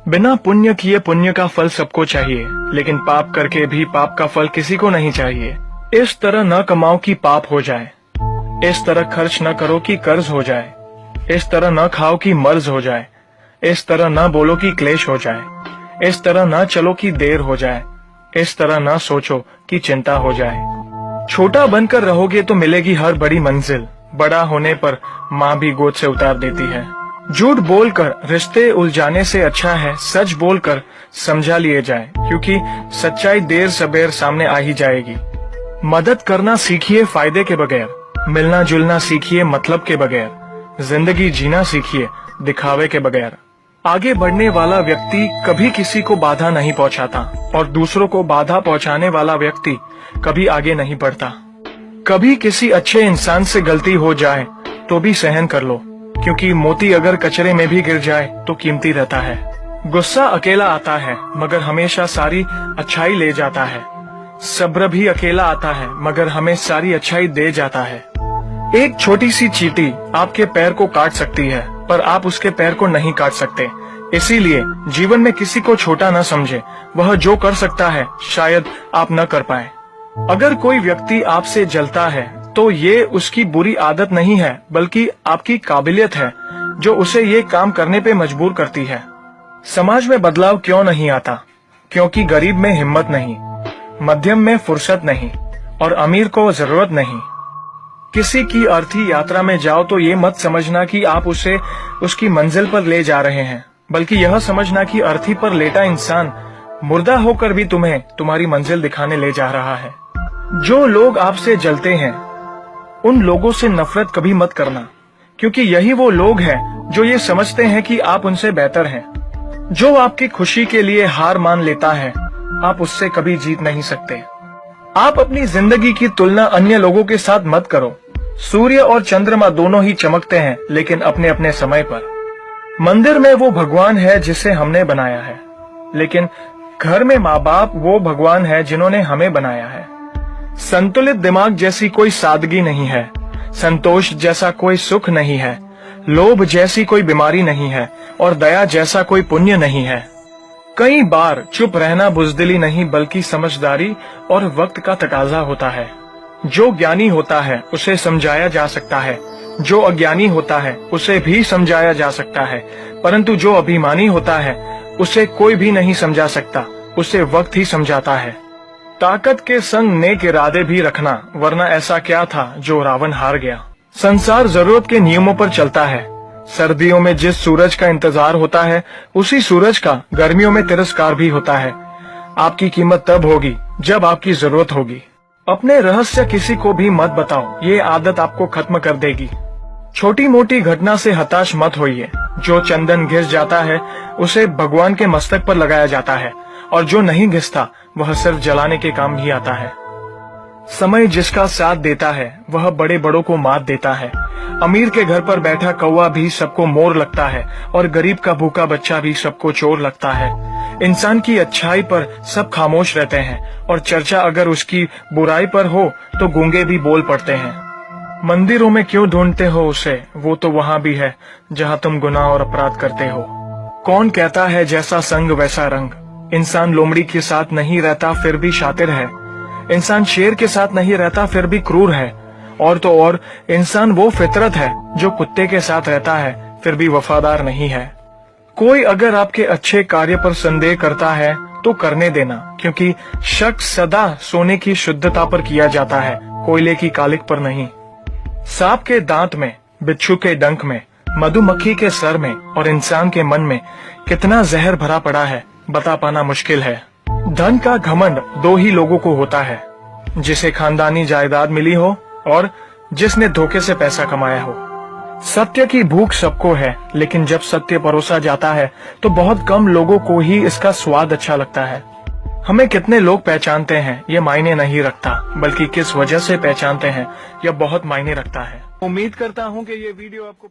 बिना पुण्य किए पुण्य का फल सबको चाहिए, लेकिन पाप करके भी पाप का फल किसी को नहीं चाहिए। इस तरह न कमाओ कि पाप हो जाए, इस तरह खर्च न करो कि कर्ज हो जाए, इस तरह न खाओ कि मर्ज हो जाए, इस तरह न बोलो कि क्लेश हो जाए, इस तरह न चलो कि देर हो जाए, इस तरह न सोचो कि चिंता हो जाए। छोटा बनकर रहोगे तो मिलेगी हर बड़ी मंजिल, बड़ा होने पर माँ भी गोद से उतार देती है। झूठ बोलकर रिश्ते उलझाने से अच्छा है सच बोलकर समझा लिए जाए, क्योंकि सच्चाई देर सबेर सामने आ ही जाएगी। मदद करना सीखिए फायदे के बगैर, मिलना जुलना सीखिए मतलब के बगैर, जिंदगी जीना सीखिए दिखावे के बगैर। आगे बढ़ने वाला व्यक्ति कभी किसी को बाधा नहीं पहुंचाता और दूसरों को बाधा पहुंचाने वाला व्यक्ति कभी आगे नहीं बढ़ता। कभी किसी अच्छे इंसान से गलती हो जाए तो भी सहन कर लो, क्योंकि मोती अगर कचरे में भी गिर जाए तो कीमती रहता है। गुस्सा अकेला आता है मगर हमेशा सारी अच्छाई ले जाता है। सब्र भी अकेला आता है मगर हमें सारी अच्छाई दे जाता है। एक छोटी सी चींटी आपके पैर को काट सकती है पर आप उसके पैर को नहीं काट सकते। इसीलिए जीवन में किसी को छोटा न समझे, वह जो कर सकता है शायद आप न कर पाए। अगर कोई व्यक्ति आपसे जलता है तो ये उसकी बुरी आदत नहीं है बल्कि आपकी काबिलियत है जो उसे ये काम करने पे मजबूर करती है। समाज में बदलाव क्यों नहीं आता? क्योंकि गरीब में हिम्मत नहीं, मध्यम में फुर्सत नहीं और अमीर को जरूरत नहीं। किसी की अर्थी यात्रा में जाओ तो ये मत समझना कि आप उसे उसकी मंजिल पर ले जा रहे हैं, बल्कि यह समझना कि अर्थी पर लेटा इंसान मुर्दा होकर भी तुम्हें तुम्हारी मंजिल दिखाने ले जा रहा है। जो लोग आपसे जलते हैं उन लोगों से नफरत कभी मत करना, क्योंकि यही वो लोग हैं जो ये समझते हैं कि आप उनसे बेहतर हैं। जो आपकी खुशी के लिए हार मान लेता है आप उससे कभी जीत नहीं सकते। आप अपनी जिंदगी की तुलना अन्य लोगों के साथ मत करो। सूर्य और चंद्रमा दोनों ही चमकते हैं लेकिन अपने अपने समय पर। मंदिर में वो भगवान है जिसे हमने बनाया है, लेकिन घर में माँ बाप वो भगवान है जिन्होंने हमें बनाया है। संतुलित दिमाग जैसी कोई सादगी नहीं है, संतोष जैसा कोई सुख नहीं है, लोभ जैसी कोई बीमारी नहीं है और दया जैसा कोई पुण्य नहीं है। कई बार चुप रहना बुजदिली नहीं बल्कि समझदारी और वक्त का तकाजा होता है। जो ज्ञानी होता है उसे समझाया जा सकता है, जो अज्ञानी होता है उसे भी समझाया जा सकता है, परंतु जो अभिमानी होता है उसे कोई भी नहीं समझा सकता, उसे वक्त ही समझाता है। ताकत के संग नेक इरादे भी रखना, वरना ऐसा क्या था जो रावण हार गया। संसार जरूरत के नियमों पर चलता है। सर्दियों में जिस सूरज का इंतजार होता है उसी सूरज का गर्मियों में तिरस्कार भी होता है। आपकी कीमत तब होगी जब आपकी जरूरत होगी। अपने रहस्य किसी को भी मत बताओ, ये आदत आपको खत्म कर देगी। छोटी मोटी घटना से हताश मत होइए। जो चंदन घिस जाता है उसे भगवान के मस्तक पर लगाया जाता है और जो नहीं घिसता वह सिर्फ जलाने के काम ही आता है। समय जिसका साथ देता है वह बड़े बड़ों को मात देता है। अमीर के घर पर बैठा कौवा भी सबको मोर लगता है और गरीब का भूखा बच्चा भी सबको चोर लगता है। इंसान की अच्छाई पर सब खामोश रहते हैं और चर्चा अगर उसकी बुराई पर हो तो गूंगे भी बोल पड़ते हैं। मंदिरों में क्यों ढूंढते हो उसे, वो तो वहाँ भी है जहाँ तुम गुनाह और अपराध करते हो। कौन कहता है जैसा संग वैसा रंग। इंसान लोमड़ी के साथ नहीं रहता फिर भी शातिर है। इंसान शेर के साथ नहीं रहता फिर भी क्रूर है। और तो और इंसान वो फितरत है जो कुत्ते के साथ रहता है फिर भी वफादार नहीं है। कोई अगर आपके अच्छे कार्य पर संदेह करता है तो करने देना, क्योंकि शक सदा सोने की शुद्धता पर किया जाता है, कोयले की कालिक पर नहीं। सांप के दांत में, बिच्छू के डंक में, मधुमक्खी के सर में और इंसान के मन में कितना जहर भरा पड़ा है बता पाना मुश्किल है। धन का घमंड दो ही लोगों को होता है, जिसे खानदानी जायदाद मिली हो और जिसने धोखे से पैसा कमाया हो। सत्य की भूख सबको है, लेकिन जब सत्य परोसा जाता है तो बहुत कम लोगों को ही इसका स्वाद अच्छा लगता है। हमें कितने लोग पहचानते हैं ये मायने नहीं रखता, बल्कि किस वजह से पहचानते हैं यह बहुत मायने रखता है। उम्मीद करता हूँ कि ये वीडियो आपको